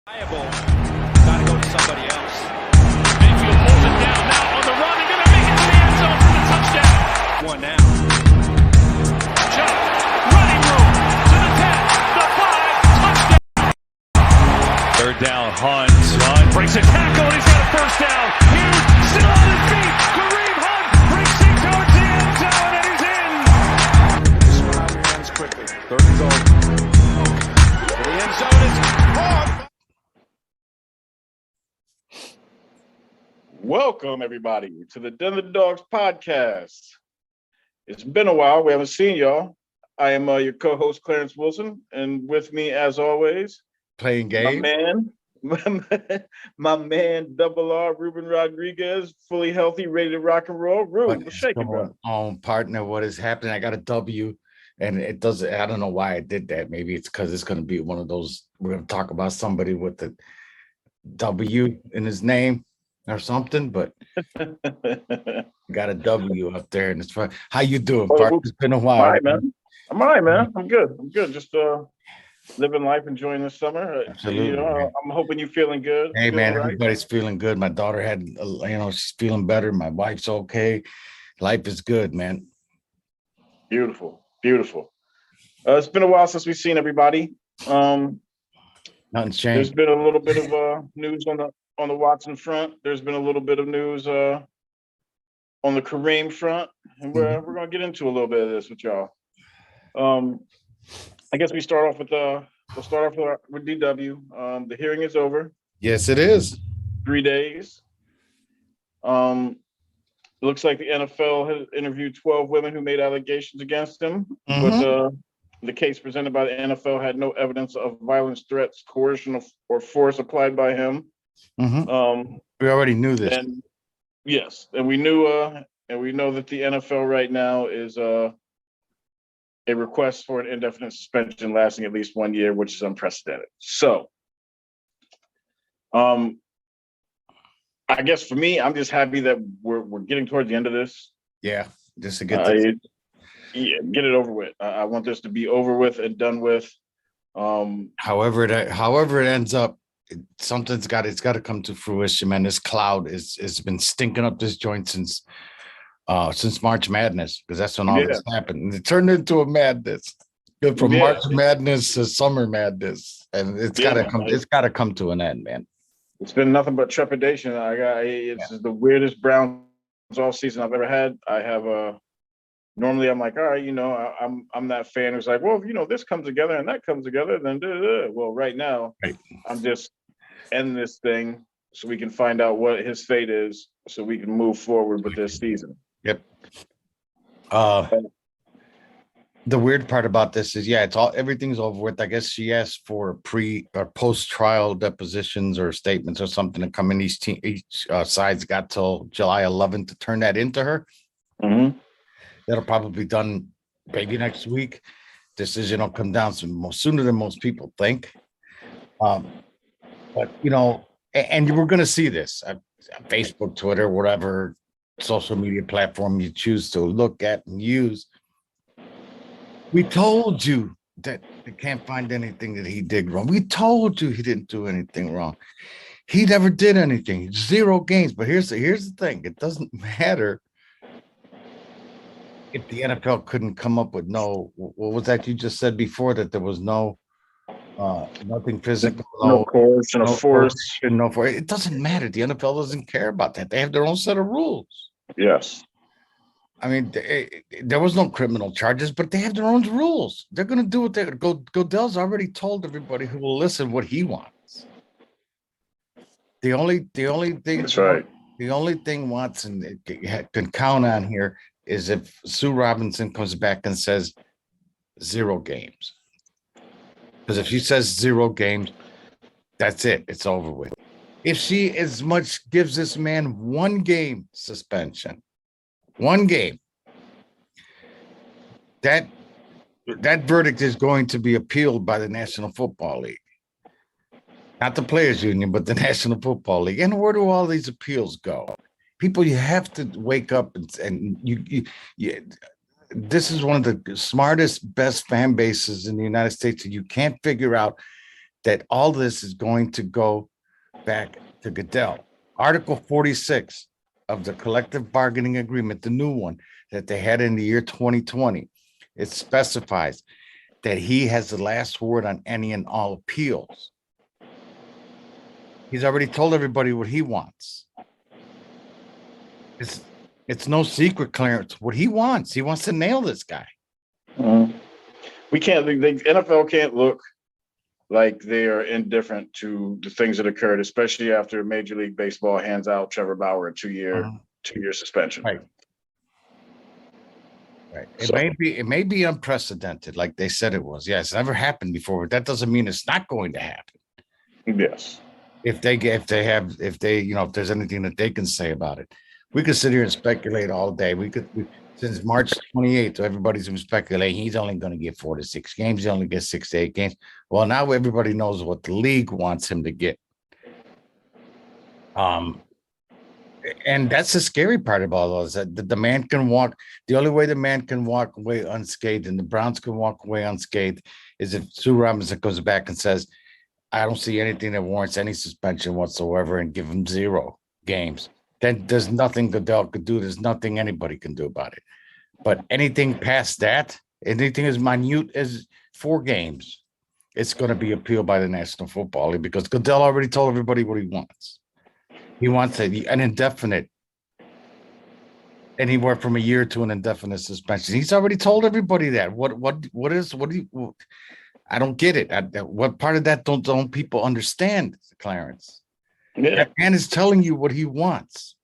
Got to go to somebody else. Mayfield pulls it down now on the run. They're going to make it to the end zone for the touchdown. One now. Chubb, running room to the 10, the 5, touchdown. Third down, Hunt breaks a tackle and he's got a first down. He's still on his feet. Kareem Hunt breaks it towards the end zone and he's in. Swing out your hands quickly. Third and goal. To the end zone is caught. Welcome, everybody, to the Den of the Dawgs podcast. It's been a while. We haven't seen y'all. I am your co-host, Clarence Wilson, and with me, as always, playing game. My man, Double R, Ruben Rodriguez, fully healthy, ready to rock and roll. Ruben, what's shaking, bro? Partner, what is happening? I got a W, and it doesn't. I don't know why I did that. Maybe it's because it's going to be one of those. We're going to talk about somebody with the W in his name or something, but got a W up there, and it's fun. How you doing, partner? It's been a while. All right, man. I'm all right, man. I'm good. Just living life, enjoying the summer. Absolutely. You know, I'm hoping you're feeling good. Hey, man, right? Everybody's feeling good. My daughter had, she's feeling better. My wife's okay. Life is good, man. Beautiful. It's been a while since we've seen everybody. Nothing's changed. There's been a little bit of news on the Watson front. There's been a little bit of news on the Kareem front, and we're going to get into a little bit of this with y'all. I guess we start off with with DW. The hearing is over. Yes, it is. 3 days. It looks like the NFL has interviewed 12 women who made allegations against him, but the case presented by the NFL had no evidence of violence, threats, coercion, or force applied by him. We already knew this. And yes, and we knew, and we know that the NFL right now is a request for an indefinite suspension lasting at least 1 year, which is unprecedented. So, I guess for me, I'm just happy that we're getting towards the end of this. Yeah, just to get this. Get it over with. I want this to be over with and done with. However it ends up, it's got to come to fruition, man. This cloud has been stinking up this joint since March Madness, because that's when all this happened. And it turned into a madness. From March Madness to Summer Madness, and it's gotta come to an end, man. It's been nothing but trepidation. It's the weirdest Browns all season I've ever had. I have normally I'm like, all right, I'm that fan who's like, well, this comes together and that comes together, and then well, right now, I'm just ending this thing so we can find out what his fate is, so we can move forward with this season. Yep. The weird part about this is, everything's over with. I guess she asked for pre or post-trial depositions or statements or something to come in. Each side's got till July 11th to turn that into her. That'll probably be done maybe next week. Decision will come down sooner than most people think. But and you were going to see this Facebook, Twitter, whatever social media platform you choose to look at and use. We told you that they can't find anything that he did wrong. We told you he didn't do anything wrong. He never did anything. 0 games. But here's the thing. It doesn't matter if the NFL couldn't come up with what was that you just said before, that there was nothing physical, no coercion, no force. It doesn't matter. The NFL doesn't care about that. They have their own set of rules. Yes. I mean, there was no criminal charges, but they have their own rules. They're going to do what they're going to. Goodell's already told everybody who will listen what he wants. The only thing. That's right. The only thing Watson can count on here is if Sue Robinson comes back and says 0 games. Because if she says 0 games, that's it. It's over with. If she as much gives this man 1 game suspension, 1 game, that verdict is going to be appealed by the National Football League. Not the Players Union, but the National Football League. And where do all these appeals go? People, you have to wake up and you this is one of the smartest, best fan bases in the United States, and you can't figure out that all this is going to go back to Goodell. Article 46 of the collective bargaining agreement, the new one that they had in the year 2020, it specifies that he has the last word on any and all appeals. He's already told everybody what he wants. It's no secret, Clarence, what he wants. He wants to nail this guy. We can't, the NFL can't look like they are indifferent to the things that occurred, especially after Major League Baseball hands out Trevor Bauer a two-year suspension. Right. Right. So- It may be unprecedented, like they said it was. Yeah, it's never happened before, but that doesn't mean it's not going to happen. Yes. If there's anything that they can say about it. We could sit here and speculate all day. Since March 28th, everybody's been speculating he's only going to get 4 to 6 games. He only gets 6 to 8 games. Well, now everybody knows what the league wants him to get. And that's the scary part about all this. That the man can walk. The only way the man can walk away unscathed, and the Browns can walk away unscathed, is if Sue Robinson comes back and says, "I don't see anything that warrants any suspension whatsoever," and give him 0 games. Then there's nothing Goodell could do. There's nothing anybody can do about it. But anything past that, anything as minute as 4 games, it's going to be appealed by the National Football League because Goodell already told everybody what he wants. He wants an indefinite, anywhere from a year to an indefinite suspension. He's already told everybody that. I don't get it. What part of that don't people understand, Clarence? Yeah. That man is telling you what he wants.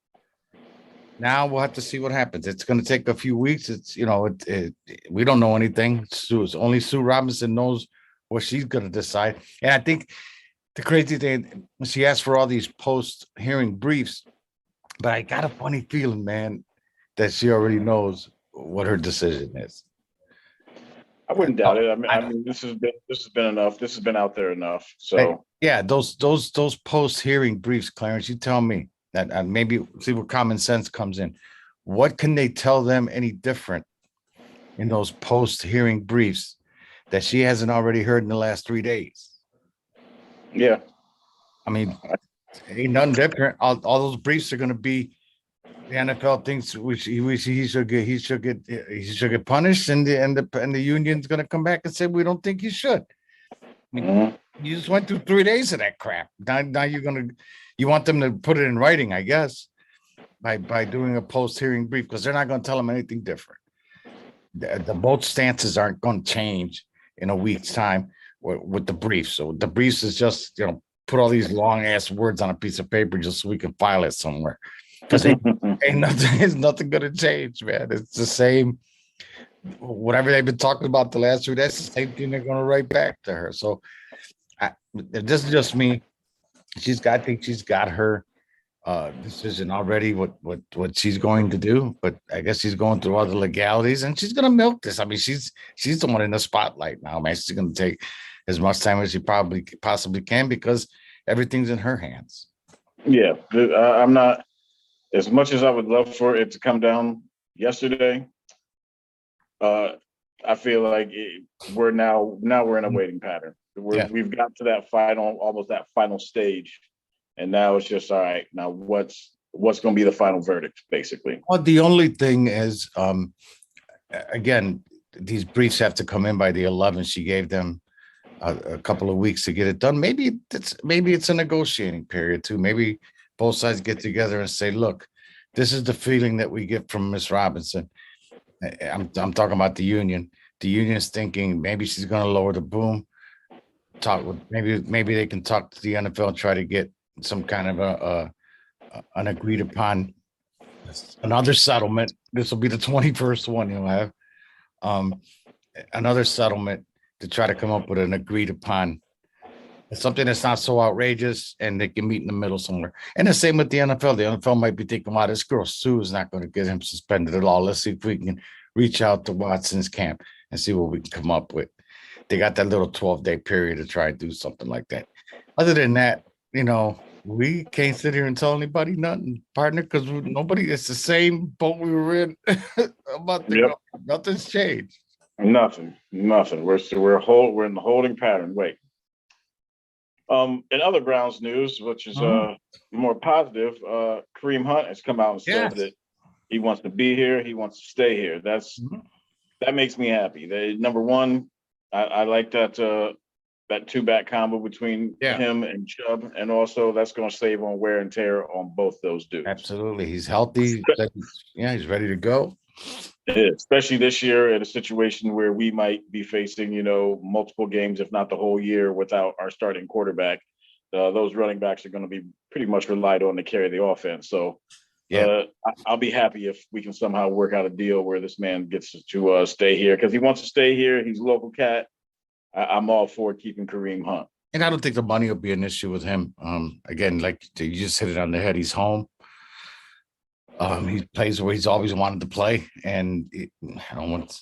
Now we'll have to see what happens. It's going to take a few weeks. We don't know anything. Only Sue Robinson knows what she's going to decide. And I think the crazy thing, she asked for all these post-hearing briefs, but I got a funny feeling, man, that she already knows what her decision is. I wouldn't doubt it. I mean, this has been enough. This has been out there enough. So yeah, those post-hearing briefs, Clarence, you tell me that maybe see where common sense comes in. What can they tell them any different in those post-hearing briefs that she hasn't already heard in the last 3 days? Yeah. I mean, ain't nothing different. All those briefs are going to be the NFL thinks he should get punished, and the union's going to come back and say we don't think he should. I mean, you just went through 3 days of that crap. Now you want them to put it in writing, I guess, by doing a post-hearing brief because they're not going to tell them anything different. The both stances aren't going to change in a week's time with the briefs. So the briefs is just put all these long ass words on a piece of paper just so we can file it somewhere. Because ain't nothing gonna change, man. It's the same. Whatever they've been talking about the last 2 days, that's the same thing they're gonna write back to her. So this is just me. I think she's got her decision already. What she's going to do, but I guess she's going through all the legalities, and she's gonna milk this. I mean, she's the one in the spotlight now, man. She's gonna take as much time as she possibly can because everything's in her hands. Yeah, I'm not. As much as I would love for it to come down yesterday, I feel like we're in a waiting pattern. We've got to that final stage, and now it's just all right. Now what's going to be the final verdict, basically? Well, the only thing is, again, these briefs have to come in by the 11th. She gave them a couple of weeks to get it done. Maybe it's a negotiating period too. Maybe both sides get together and say, look, this is the feeling that we get from Miss Robinson. I'm talking about the union. The union is thinking maybe she's going to lower the boom. Maybe they can talk to the NFL and try to get some kind of an agreed upon another settlement. This will be the 21st one you'll have. Another settlement to try to come up with an agreed upon something that's not so outrageous, and they can meet in the middle somewhere. And the same with the NFL. The NFL might be thinking, wow, this girl Sue is not going to get him suspended at all. Let's see if we can reach out to Watson's camp and see what we can come up with. They got that little 12-day period to try and do something like that. Other than that, we can't sit here and tell anybody nothing, partner, because it's the same boat we were in a month ago. Nothing's changed. Nothing. We're in the holding pattern. Wait. In other Browns news, which is more positive, Kareem Hunt has come out and said Yes. that he wants to be here. He wants to stay here. That makes me happy. Number one, I like that two-back combo between him and Chubb, and also that's going to save on wear and tear on both those dudes. Absolutely, he's healthy. Yeah, he's ready to go. Especially this year in a situation where we might be facing, multiple games, if not the whole year, without our starting quarterback. Those running backs are going to be pretty much relied on to carry the offense. So I'll be happy if we can somehow work out a deal where this man gets to stay here because he wants to stay here. He's a local cat. I'm all for keeping Kareem Hunt. And I don't think the money will be an issue with him. Again, like you just hit it on the head. He's home. He plays where he's always wanted to play, and I don't want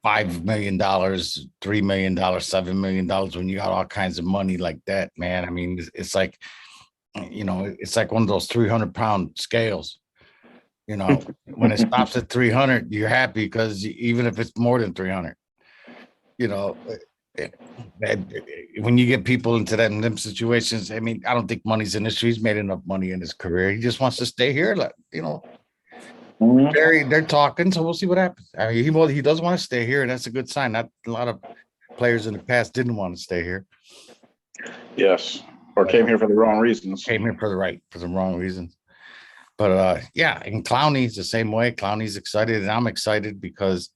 $5 million, $3 million, $7 million when you got all kinds of money like that, man. I mean, it's like, it's like one of those 300-pound scales. When it stops at 300, you're happy because even if it's more than 300, when you get people into them situations, I mean, I don't think money's an issue. He's made enough money in his career. He just wants to stay here. They're talking, so we'll see what happens. I mean, he does want to stay here, and that's a good sign. Not a lot of players in the past didn't want to stay here. Yes, or came here for the wrong reasons. Came here for the wrong reasons. But and Clowney's the same way. Clowney's excited, and I'm excited because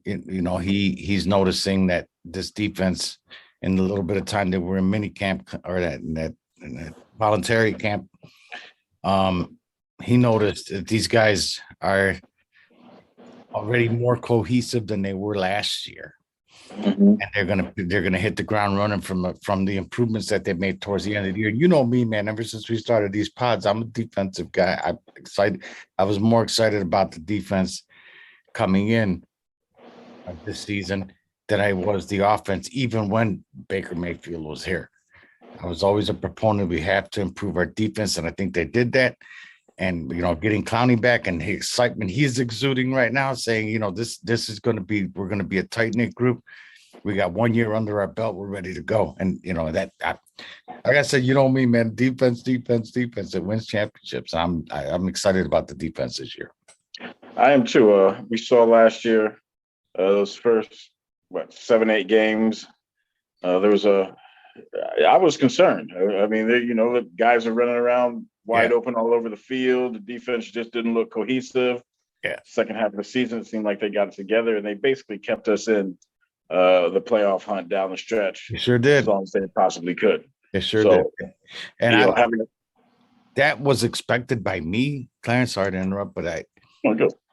he's noticing that this defense, in the little bit of time that we're in mini camp or that voluntary camp, he noticed that these guys are already more cohesive than they were last year. And they're gonna hit the ground running from the improvements that they made towards the end of the year. You know me, man. Ever since we started these pods, I'm a defensive guy. I'm excited. I was more excited about the defense coming in this season than I was the offense, even when Baker Mayfield was here. I was always a proponent. We have to improve our defense, and I think they did that. And getting Clowney back and the excitement he's exuding right now, saying, this is going to be, we're going to be a tight knit group. We got 1 year under our belt. We're ready to go. And like I said, me, man, defense. It wins championships. I'm excited about the defense this year. I am too. We saw last year those first 7-8 games. I was concerned. I mean, the guys are running around wide open all over the field. The defense just didn't look cohesive. Yeah. Second half of the season, it seemed like they got it together, and they basically kept us in the playoff hunt down the stretch. They sure did. As long as they possibly could. They sure did. And that was expected by me, Clarence. Sorry to interrupt, but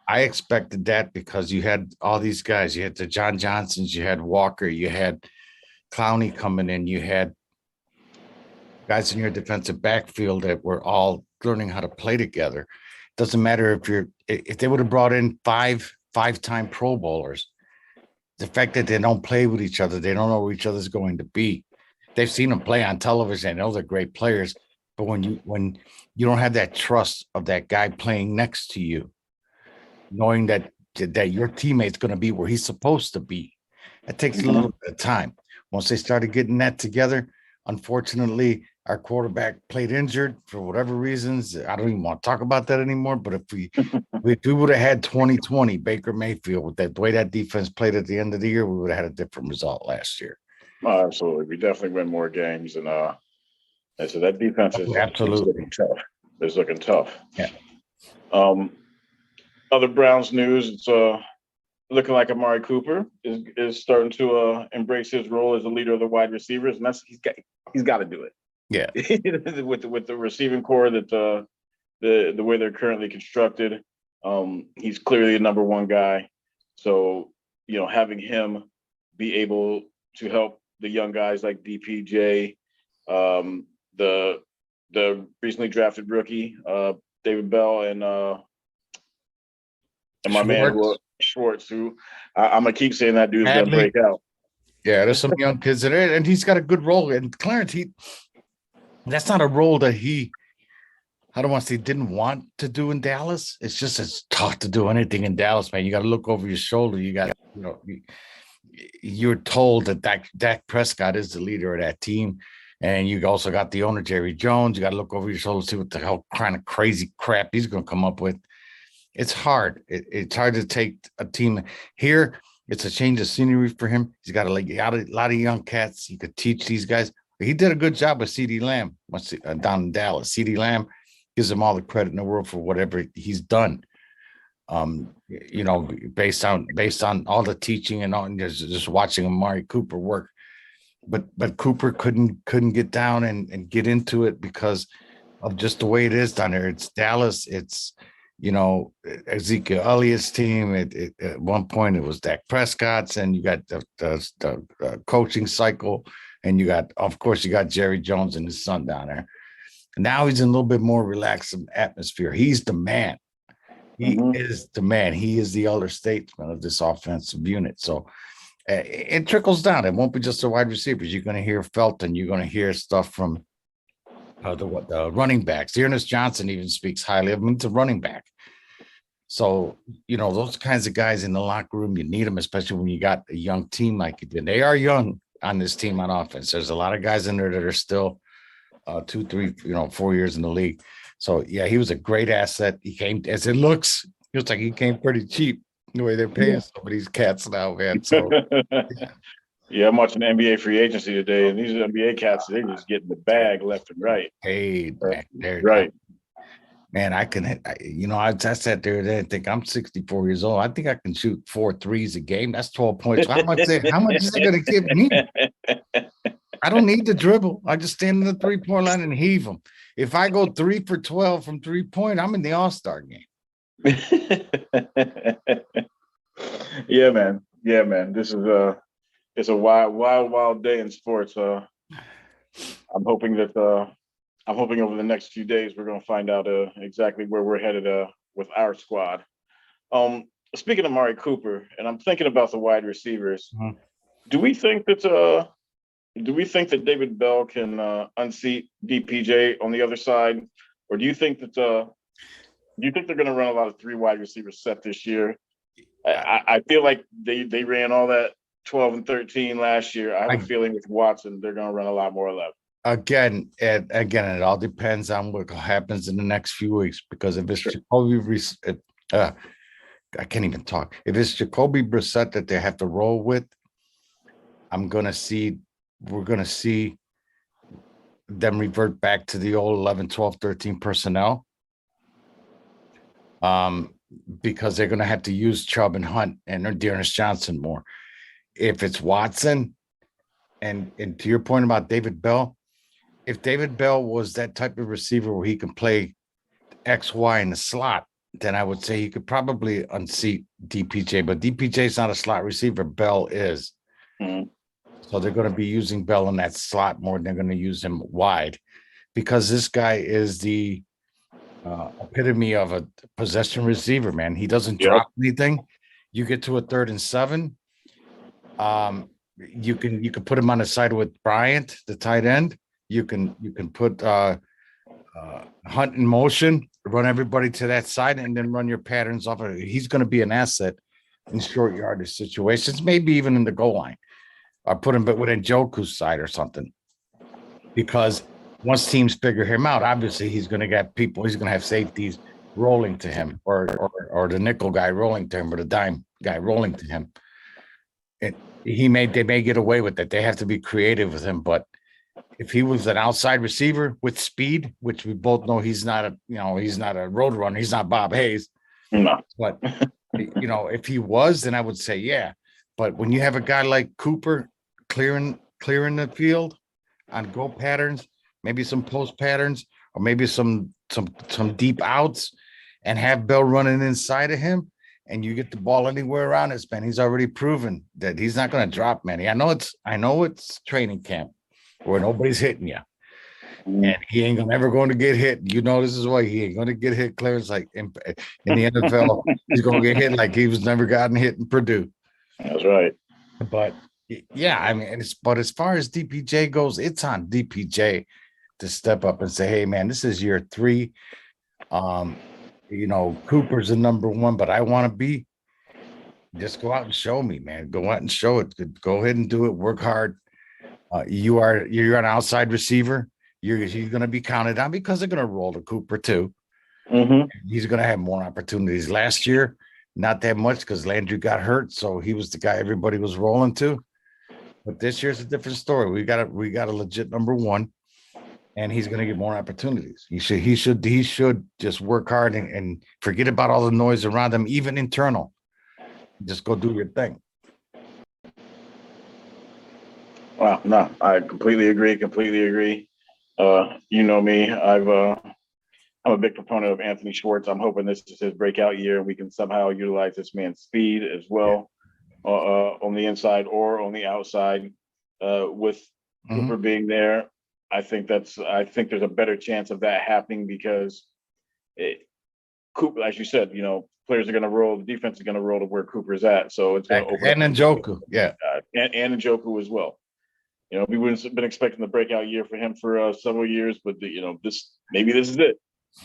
I expected that because you had all these guys. You had the John Johnsons, you had Walker, you had Clowney coming in, you had guys in your defensive backfield that were all learning how to play together. Doesn't matter if they would have brought in five-time Pro Bowlers. The fact that they don't play with each other, they don't know who each other's going to be. They've seen them play on television. They know they're great players, but when you don't have that trust of that guy playing next to you, knowing that your teammate's going to be where he's supposed to be, it takes a little bit of time. Once they started getting that together, unfortunately, our quarterback played injured for whatever reasons. I don't even want to talk about that anymore. But if we would have had 2020 Baker Mayfield with the way that defense played at the end of the year, we would have had a different result last year. Oh, absolutely. We definitely win more games. And so that defense is looking tough. It's looking tough. Yeah. Other Browns news, it's looking like Amari Cooper is starting to embrace his role as a leader of the wide receivers, and he's got to do it. Yeah, with the receiving core that the way they're currently constructed, he's clearly the number one guy. So having him be able to help the young guys like DPJ, the recently drafted rookie David Bell, and my man Schwartz, who I'm gonna keep saying that dude's gonna break out. Yeah, there's some young kids in there, and he's got a good role. And Clarence, that's not a role that I don't want to say didn't want to do in Dallas. It's just it's tough to do anything in Dallas, man. You got to look over your shoulder. You got you're told that Dak Prescott is the leader of that team. And you also got the owner, Jerry Jones. You got to look over your shoulder, see what the hell kind of crazy crap he's going to come up with. It's hard. It's hard to take a team here. It's a change of scenery for him. He's got a lot of young cats. He could teach these guys. He did a good job with CeeDee Lamb down in Dallas. CeeDee Lamb gives him all the credit in the world for whatever he's done. Based on all the teaching and all, and just watching Amari Cooper work. But Cooper couldn't get down and get into it because of just the way it is down there. It's Dallas. It's Ezekiel Elliott's team. At one point it was Dak Prescott's, and you got the coaching cycle, and you got Jerry Jones and his son down there. And now he's in a little bit more relaxed atmosphere. He's the man. He is the man. He is the elder statesman of this offensive unit. So it trickles down. It won't be just the wide receivers. You're going to hear Felton. You're going to hear stuff from the running backs. Ernest Johnson even speaks highly of him. It's a running back. So, those kinds of guys in the locker room, you need them, especially when you got a young team like you did. They are young on this team on offense. There's a lot of guys in there that are still 2, 3, 4 years in the league. So, yeah, he was a great asset. He came, as it looks, it looks like he came pretty cheap the way they're paying some of these cats now, man. So, yeah, I'm watching the NBA free agency today, and these NBA cats, they're just getting the bag left and right. Hey, man, right. Man, I sat there and think I'm 64 years old. I think I can shoot 4 threes a game. That's 12 points. How much is it going to give me? I don't need to dribble. I just stand in the 3-point line and heave them. If I go 3 for 12 from 3-point, I'm in the All-Star game. Yeah, man. This is it's a wild day in sports. I'm hoping over the next few days we're going to find out exactly where we're headed with our squad. Speaking of Amari Cooper, and I'm thinking about the wide receivers. Do we think that David Bell can unseat DPJ on the other side, or do you think that they're going to run a lot of 3 wide receiver set this year? I feel like they ran all that 12 and 13 last year. I have a feeling with Watson they're going to run a lot more 11. Again, it all depends on what happens in the next few weeks, because if it's Jacoby, I can't even talk. If it's Jacoby Brissett that they have to roll with, we're going to see them revert back to the old 11, 12, 13 personnel. Because they're going to have to use Chubb and Hunt and Ernest Johnson more. If it's Watson, and to your point about David Bell, if David Bell was that type of receiver where he can play X, Y in the slot, then I would say he could probably unseat DPJ. But DPJ is not a slot receiver. Bell is. So they're going to be using Bell in that slot more than they're going to use him wide, because this guy is the epitome of a possession receiver, man. He doesn't drop anything. You get to a 3rd and 7. You can put him on the side with Bryant, the tight end. You can put Hunt in motion, run everybody to that side, and then run your patterns off of it. He's going to be an asset in short yardage situations, maybe even in the goal line, or put him within Njoku's side or something. Because once teams figure him out, obviously he's going to get people. He's going to have safeties rolling to him, or the nickel guy rolling to him, or the dime guy rolling to him. They may get away with it. They have to be creative with him. But if he was an outside receiver with speed, which we both know he's not a road runner. He's not Bob Hayes. No. But if he was, then I would say yeah. But when you have a guy like Cooper clearing the field on go patterns, maybe some post patterns, or maybe some deep outs, and have Bell running inside of him, and you get the ball anywhere around this, man. He's already proven that he's not going to drop many. I know it's training camp where nobody's hitting you, and he ain't ever going to get hit. This is why he ain't going to get hit. Clarence, like in the NFL, he's going to get hit like he was never gotten hit in Purdue. That's right. But yeah, I mean, but as far as DPJ goes, it's on DPJ to step up and say, hey, man, this is year 3. Cooper's the number 1, but I want to be Just go out and show me, man. Go out and show it. Go ahead and do it. Work hard. You're an outside receiver. You're going to be counted on because they're going to roll to Cooper too. Mm-hmm. He's going to have more opportunities. Last year, not that much because Landry got hurt, so he was the guy everybody was rolling to. But this year's a different story. We got a legit number one, and he's going to get more opportunities. He should just work hard and forget about all the noise around him, even internal. Just go do your thing. Wow, no, I completely agree. Completely agree. You know me. I'm a big proponent of Anthony Schwartz. I'm hoping this is his breakout year, and we can somehow utilize this man's speed as well, on the inside or on the outside. With Cooper being there, I think there's a better chance of that happening because Cooper, as you said, players are going to roll. The defense is going to roll to where Cooper's at, so it's going to open. And Njoku, yeah, and Njoku as well. We wouldn't have been expecting the breakout year for him for several years, but maybe this is it.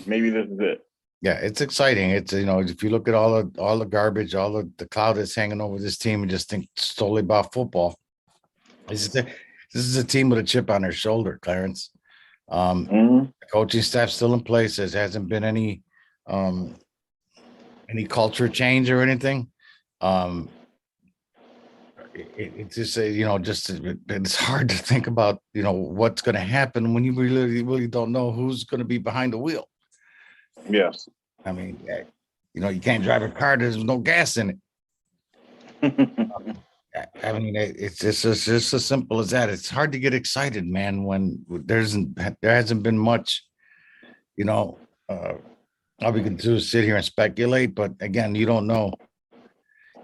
Maybe this is it. Yeah, it's exciting. It's if you look at all the garbage, all the cloud that's hanging over this team, and just think solely about football. This is a team with a chip on their shoulder, Clarence. The coaching staff still in place. There hasn't been any culture change or anything. It's just it's hard to think about what's going to happen when you really don't know who's going to be behind the wheel. Yes. I mean, you can't drive a car. There's no gas in it. I mean, it's just as simple as that. It's hard to get excited, man, when there hasn't been much. All we can do is sit here and speculate, but again, you don't know.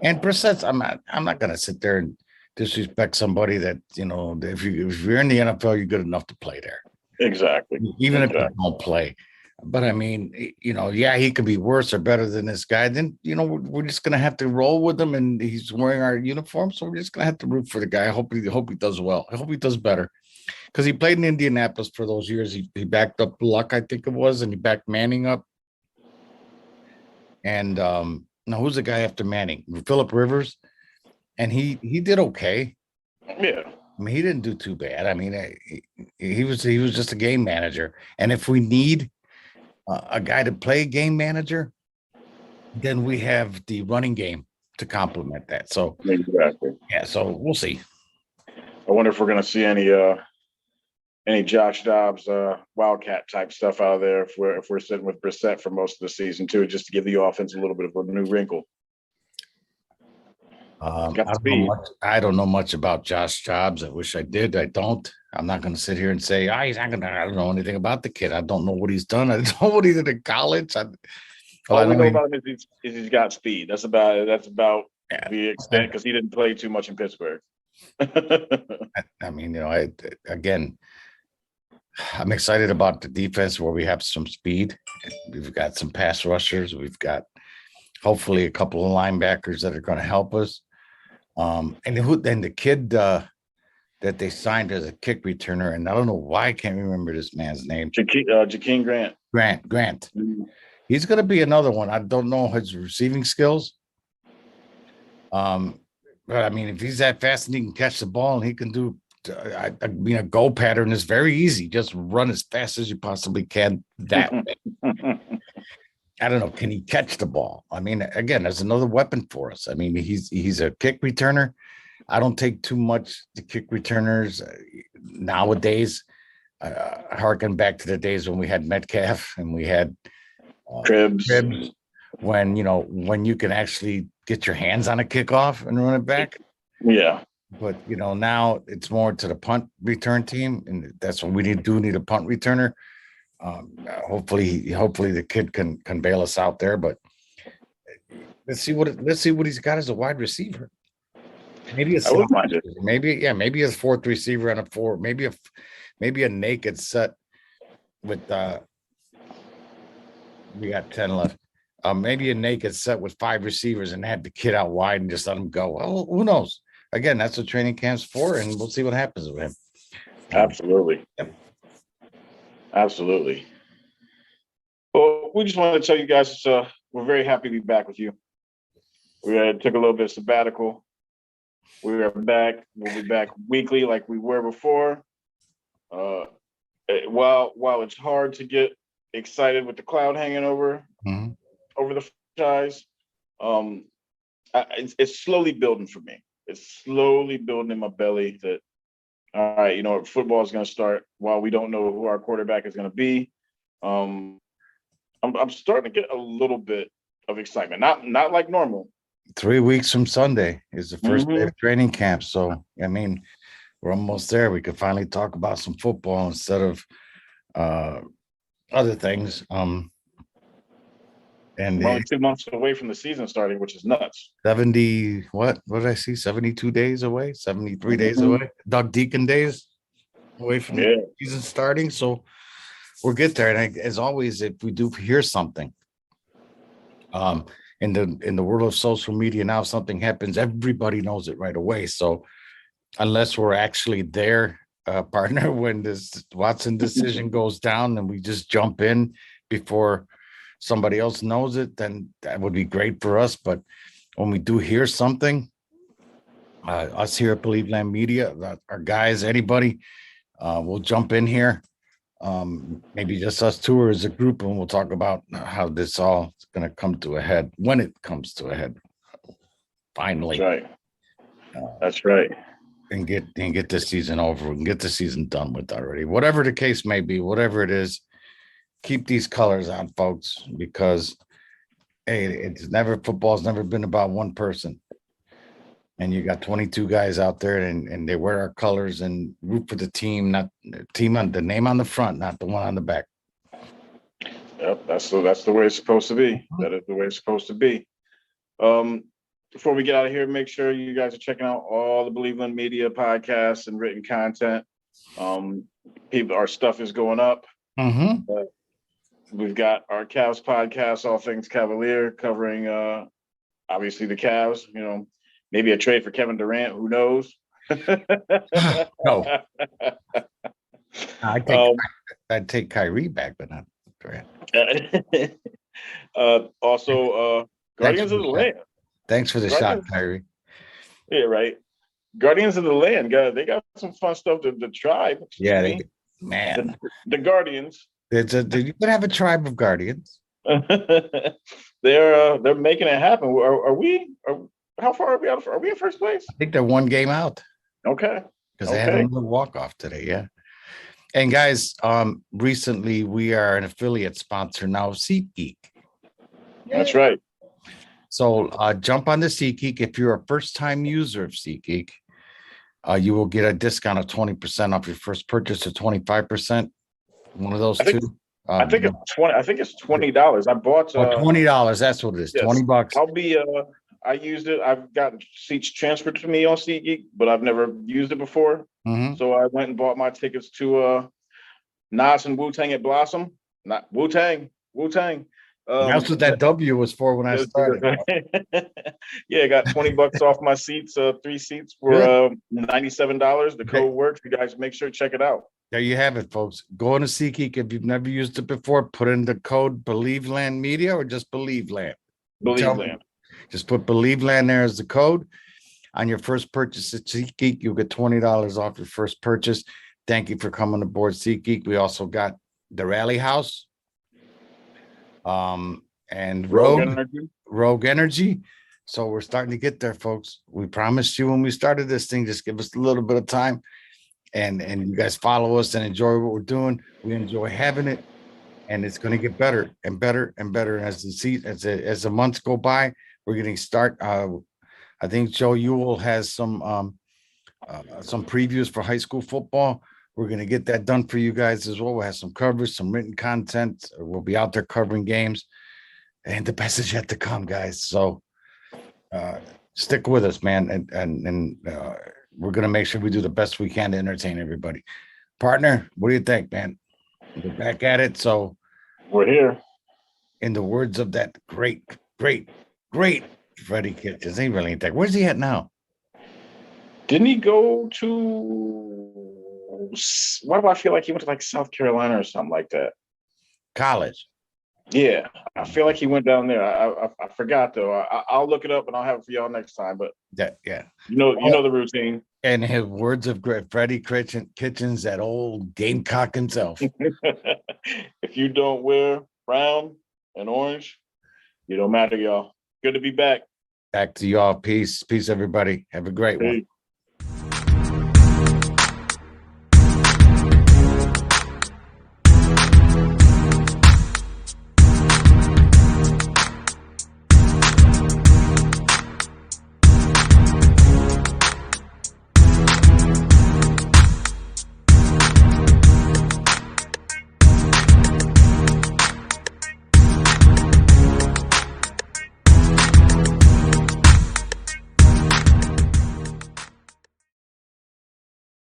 And Brissett's, I'm not going to sit there and disrespect somebody that if you're in the NFL, you're good enough to play there. Exactly. Even if you don't play. But I mean, he could be worse or better than this guy. Then, we're just going to have to roll with him, and he's wearing our uniform. So we're just going to have to root for the guy. I hope he does well. I hope he does better because he played in Indianapolis for those years. He backed up Luck, I think it was, and he backed Manning up. And now who's the guy after Manning? Phillip Rivers. And he did okay. Yeah. I mean, he didn't do too bad. I mean, he was just a game manager. And if we need a guy to play game manager, then we have the running game to complement that. So exactly. Yeah, so we'll see. I wonder if we're going to see any Josh Dobbs Wildcat type stuff out of there if we're sitting with Brissett for most of the season too, just to give the offense a little bit of a new wrinkle. I don't know much about Josh Dobbs. I wish I did. I don't. I'm not going to sit here and say, he's not going to. I don't know anything about the kid. I don't know what he's done. I don't know what he did in college. All we know about him is he's got speed. That's about the extent because he didn't play too much in Pittsburgh. I mean, again, I'm excited about the defense where we have some speed. We've got some pass rushers. We've got hopefully a couple of linebackers that are going to help us. And the kid that they signed as a kick returner, and I don't know why I can't remember this man's name. Jakeem Grant. Grant. Mm-hmm. He's going to be another one. I don't know his receiving skills. But I mean, if he's that fast and he can catch the ball and he can do, a goal pattern is very easy. Just run as fast as you possibly can that way. I don't know. Can he catch the ball? I mean, again, there's another weapon for us. I mean, he's a kick returner. I don't take too much to kick returners nowadays. Harken back to the days when we had Metcalf and we had Cribs. When you can actually get your hands on a kickoff and run it back. Yeah. But now it's more to the punt return team, and that's what we need a punt returner. Hopefully the kid can bail us out there. But let's see what he's got as a wide receiver. Maybe maybe a fourth receiver and a four. Maybe a naked set with we got 10 left. Maybe a naked set with 5 receivers and have the kid out wide and just let him go. Well, who knows? Again, that's what training camp's for, and we'll see what happens with him. Absolutely. Yep. Absolutely. Well, we just wanted to tell you guys we're very happy to be back with you. We took a little bit of sabbatical. We are back. We'll be back weekly like we were before. While it's hard to get excited with the cloud hanging over the franchise, it's slowly building for me. It's slowly building in my belly that, all right, you know, football is going to start. While we don't know who our quarterback is going to be, I'm starting to get a little bit of excitement. Not like normal. 3 weeks from Sunday is the first day of training camp. So, I mean, we're almost there. We could finally talk about some football instead of other things. And we're only 2 months away from the season starting, which is nuts. 70, what did I see? 72 days away, 73 days away. Doug Deacon days away from the season starting. So we'll get there. And as always, if we do hear something, in the world of social media now, if something happens, everybody knows it right away. So unless we're actually there, partner, when this Watson decision goes down and we just jump in before somebody else knows it, then that would be great for us. But when we do hear something, us here at Believe Land Media, our guys, anybody, we'll jump in here. Maybe just us two or as a group, and we'll talk about how this all is going to come to a head when it comes to a head. Finally, that's right. That's right. And get this season over and get the season done with already. Whatever the case may be, whatever it is, keep these colors on, folks, because hey, football's never been about one person. And you got 22 guys out there and they wear our colors and root for the team, not the team on the name on the front, not the one on the back. Yep, that's the way it's supposed to be. That is the way it's supposed to be. Before we get out of here, make sure you guys are checking out all the Believe Land Media podcasts and written content. Our stuff is going up. We've got our Cavs podcast, All Things Cavalier, covering obviously the Cavs. You know, maybe a trade for Kevin Durant. Who knows? No, I'd take Kyrie back, but not Durant. Also, Guardians of the Land. Thanks for the shot, Kyrie. Yeah, right. Guardians of the Land, they got some fun stuff to the tribe. Yeah, the Guardians. You could have a tribe of Guardians. They're making it happen. How far are we out? Are we in first place? I think they're one game out. Okay. Because they had a little walk-off today, yeah. And guys, recently we are an affiliate sponsor now of SeatGeek. That's right. So jump on the SeatGeek. If you're a first-time user of SeatGeek, you will get a discount of 20% off your first purchase, or 25%. One of those two. I think it's 20. I think it's $20. I bought $20. That's what it is. Yes. $20. I'll be. I used it. I've gotten seats transferred to me on SeatGeek, but I've never used it before. So I went and bought my tickets to Nas and Wu-Tang at Blossom. Not Wu-Tang. That's what that W was for when I started. Yeah, I got $20 off my seats, 3 seats for $97. The code works. You guys make sure to check it out. There you have it, folks. Go on to SeatGeek. If you've never used it before, put in the code Believe Land Media or just Believe Land. Believe Land. Just put Believe Land there as the code. On your first purchase at SeatGeek, you'll get $20 off your first purchase. Thank you for coming aboard SeatGeek. We also got the Rally House. And Rogue Energy. So we're starting to get there, folks. We promised you when we started this thing, just give us a little bit of time, and you guys follow us and enjoy what we're doing. We enjoy having it, and it's going to get better and better and better as the months go by. We're getting start. I think Joe Ewell has some previews for high school football. We're going to get that done for you guys as well. We'll have some coverage, some written content. We'll be out there covering games, and the best is yet to come, guys. So stick with us, man. And we're going to make sure we do the best we can to entertain everybody. Partner, what do you think, man? We're back at it. So we're here. In the words of that great Freddie Kitchens, he really ain't that. Where's he at now? Didn't he go to, why do I feel like he went to like South Carolina or something like that? College. Yeah, I feel like he went down there. I forgot though. I'll look it up and I'll have it for y'all next time. But Yeah. you know the routine. And his words of Freddie Kitchens, that old gamecock himself. If you don't wear brown and orange, you don't matter, y'all. Good to be back. Back to y'all. Peace, everybody. Have a great one. Peace.